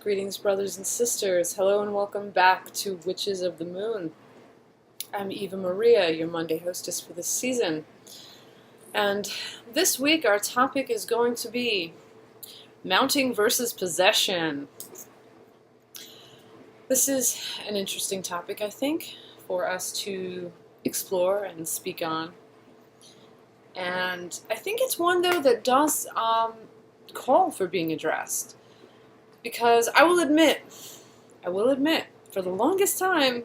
Greetings, brothers and sisters. Hello and welcome back to Witches of the Moon. I'm Eva Maria, your Monday hostess for this season. And this week our topic is going to be mounting versus possession. This is an interesting topic, I think, for us to explore and speak on. And I think it's one, though, that does call for being addressed. Because I will admit, for the longest time,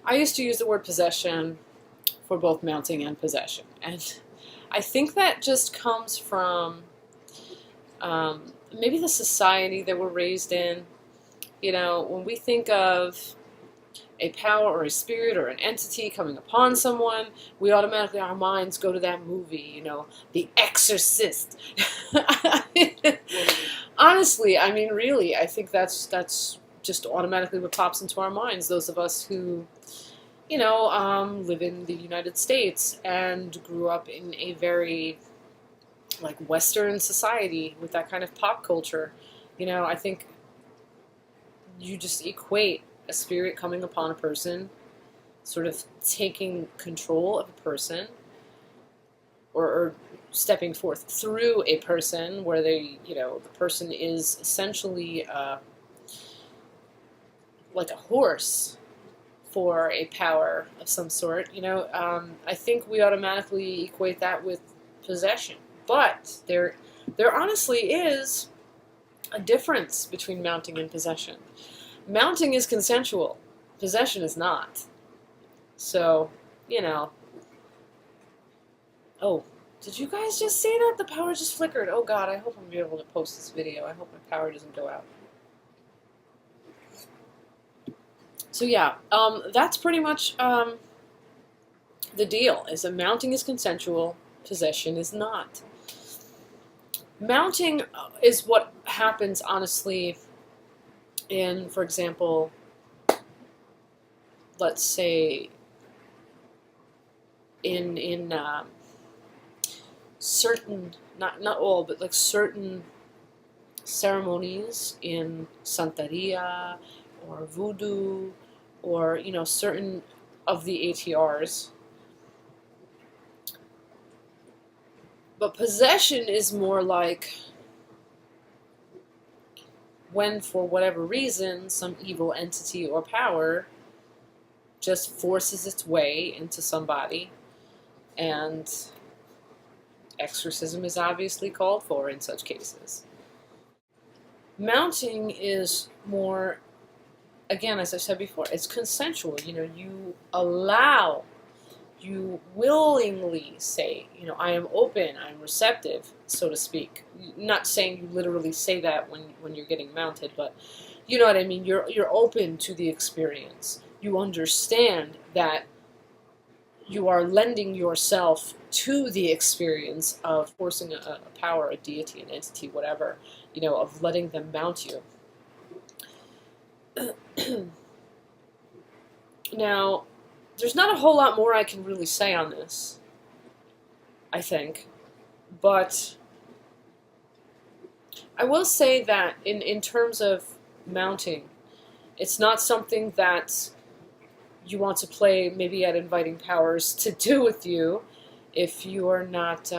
I used to use the word possession for both mounting and possession. And I think that just comes from maybe the society that we're raised in. You know, when we think of a power or a spirit or an entity coming upon someone, we automatically, our minds go to that movie, you know, The Exorcist. Honestly, I mean, really, I think that's just automatically what pops into our minds. Those of us who, you know, live in the United States and grew up in a very, like, Western society with that kind of pop culture. You know, I think you just equate a spirit coming upon a person, sort of taking control of a person, or stepping forth through a person where they, you know, the person is essentially like a horse for a power of some sort. You know, I think we automatically equate that with possession. But there honestly is a difference between mounting and possession. Mounting is consensual. Possession is not. So, you know. Oh, did you guys just see that? The power just flickered. Oh God, I hope I'm going to be able to post this video. I hope my power doesn't go out. So yeah, that's pretty much the deal, is that mounting is consensual, possession is not. Mounting is what happens, honestly, in, for example, let's say in certain, not all, but like certain ceremonies in Santeria or Voodoo, or, you know, certain of the ATRs. But possession is more like when, for whatever reason, some evil entity or power just forces its way into somebody, and exorcism is obviously called for in such cases. Mounting is more, again, as I said before, it's consensual. You know, you allow, you willingly say, you know, I am open, I am receptive, so to speak. Not saying you literally say that when you're getting mounted, but you know what I mean. You're open to the experience. You understand that you are lending yourself to the experience of forcing a power, a deity, an entity, whatever, you know, of letting them mount you. Now, there's not a whole lot more I can really say on this, I think, but I will say that in terms of mounting, it's not something that you want to play maybe at inviting powers to do with you if you are not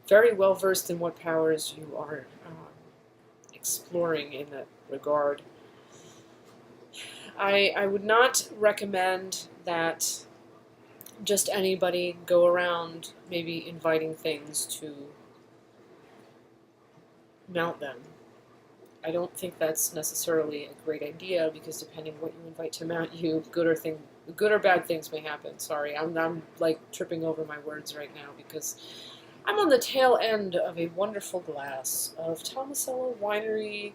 very well versed in what powers you are exploring in that regard. I would not recommend that just anybody go around maybe inviting things to mount them. I don't think that's necessarily a great idea, because depending what you invite to mount you, good or bad things may happen. Sorry, I'm like tripping over my words right now because I'm on the tail end of a wonderful glass of Tomasello Winery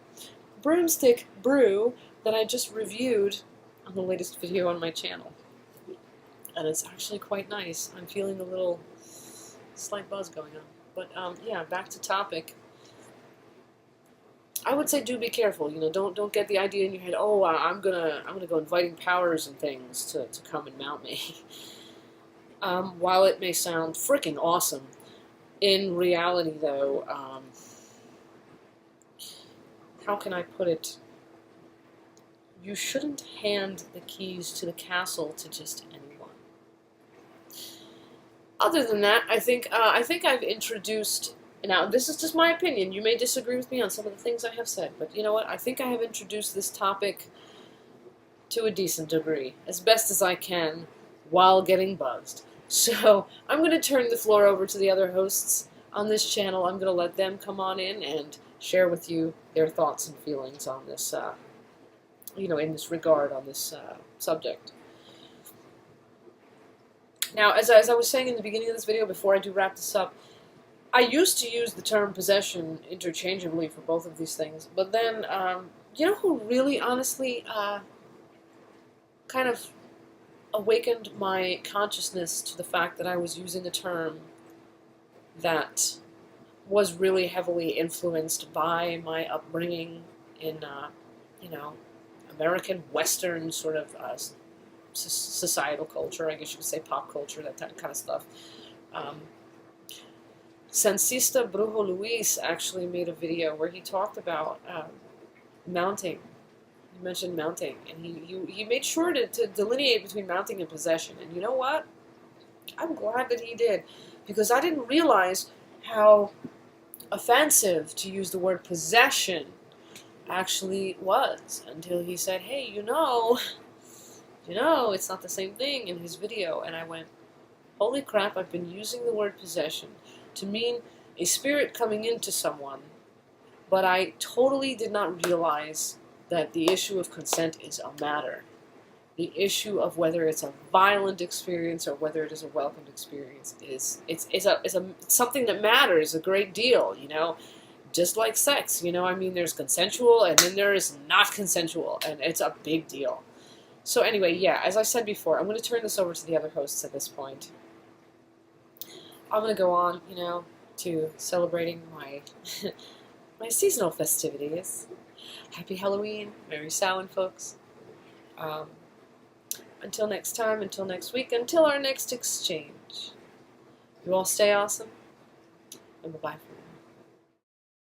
Broomstick Brew that I just reviewed on the latest video on my channel. And it's actually quite nice. I'm feeling a little slight buzz going on. But yeah, back to topic. I would say do be careful. You know, don't get the idea in your head, oh, I'm gonna go inviting powers and things to come and mount me. While it may sound freaking awesome, in reality, though, how can I put it? You shouldn't hand the keys to the castle to just anyone. Other than that, I think I've introduced. Now, this is just my opinion. You may disagree with me on some of the things I have said, but you know what? I think I have introduced this topic to a decent degree, as best as I can, while getting buzzed. So I'm going to turn the floor over to the other hosts on this channel. I'm going to let them come on in and share with you their thoughts and feelings on this, in this regard, on this subject. Now, as I was saying in the beginning of this video, before I do wrap this up, I used to use the term possession interchangeably for both of these things, but then, you know who really, honestly, kind of awakened my consciousness to the fact that I was using a term that was really heavily influenced by my upbringing in, American Western sort of societal culture, I guess you could say pop culture, that kind of stuff. S6W14 actually made a video where he talked about mounting. He mentioned mounting, and he made sure to delineate between mounting and possession. And you know what? I'm glad that he did, because I didn't realize how offensive to use the word possession actually was until he said, hey, it's not the same thing in his video. And I went, holy crap, I've been using the word possession to mean a spirit coming into someone, but I totally did not realize that the issue of consent is a matter. The issue of whether it's a violent experience or whether it is a welcomed experience it's something that matters a great deal, just like sex, there's consensual and then there is not consensual, and it's a big deal. So anyway, yeah, as I said before, I'm going to turn this over to the other hosts at this point. I'm going to go on, to celebrating my my seasonal festivities. Happy Halloween. Merry Samhain, folks. Until next time, until next week, until our next exchange. You all stay awesome, and bye-bye for now.